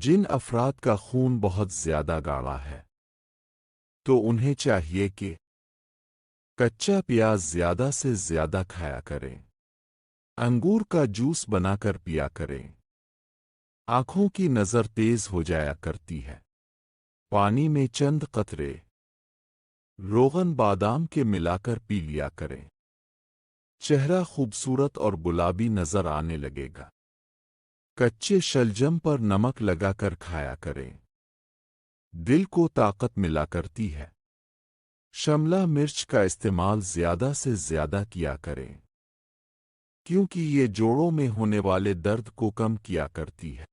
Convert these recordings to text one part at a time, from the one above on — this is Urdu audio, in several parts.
جن افراد کا خون بہت زیادہ گاڑھا ہے تو انہیں چاہیے کہ کچا پیاز زیادہ سے زیادہ کھایا کریں، انگور کا جوس بنا کر پیا کریں۔ آنکھوں کی نظر تیز ہو جایا کرتی ہے۔ پانی میں چند قطرے روغن بادام کے ملا کر پی لیا کریں۔ چہرہ خوبصورت اور گلابی نظر آنے لگے گا۔ کچے شلجم پر نمک لگا کر کھایا کریں، دل کو طاقت ملا کرتی ہے۔ شملہ مرچ کا استعمال زیادہ سے زیادہ کیا کریں، کیونکہ یہ جوڑوں میں ہونے والے درد کو کم کیا کرتی ہے۔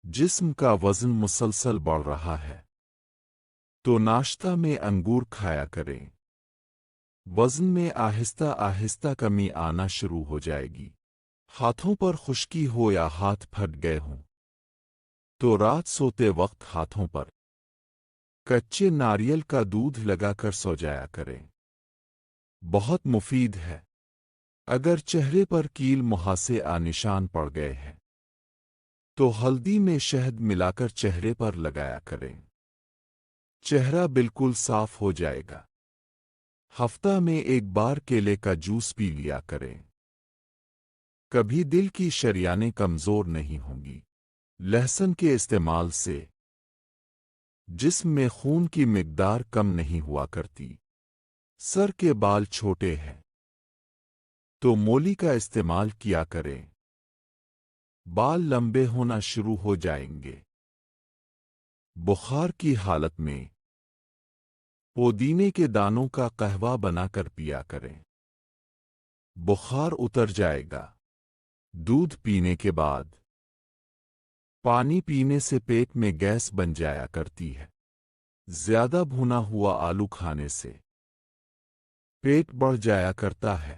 جسم کا وزن مسلسل بڑھ رہا ہے تو ناشتہ میں انگور کھایا کریں۔ وزن میں آہستہ آہستہ کمی آنا شروع ہو جائے گی۔ ہاتھوں پر خشکی ہو یا ہاتھ پھٹ گئے ہوں تو رات سوتے وقت ہاتھوں پر کچے ناریل کا دودھ لگا کر سو جایا کریں۔ بہت مفید ہے۔ اگر چہرے پر کیل مہاسے نشان پڑ گئے ہیں تو ہلدی میں شہد ملا کر چہرے پر لگایا کریں، چہرہ بالکل صاف ہو جائے گا۔ ہفتہ میں ایک بار کیلے کا جوس پی لیا کریں، کبھی دل کی شریانیں کمزور نہیں ہوں گی۔ لہسن کے استعمال سے جسم میں خون کی مقدار کم نہیں ہوا کرتی۔ سر کے بال چھوٹے ہیں تو مولی کا استعمال کیا کریں، بال لمبے ہونا شروع ہو جائیں گے۔ بخار کی حالت میں پودینے کے دانوں کا قہوہ بنا کر پیا کریں، بخار اتر جائے گا۔ دودھ پینے کے بعد پانی پینے سے پیٹ میں گیس بن جایا کرتی ہے۔ زیادہ بھونا ہوا آلو کھانے سے پیٹ بڑھ جایا کرتا ہے۔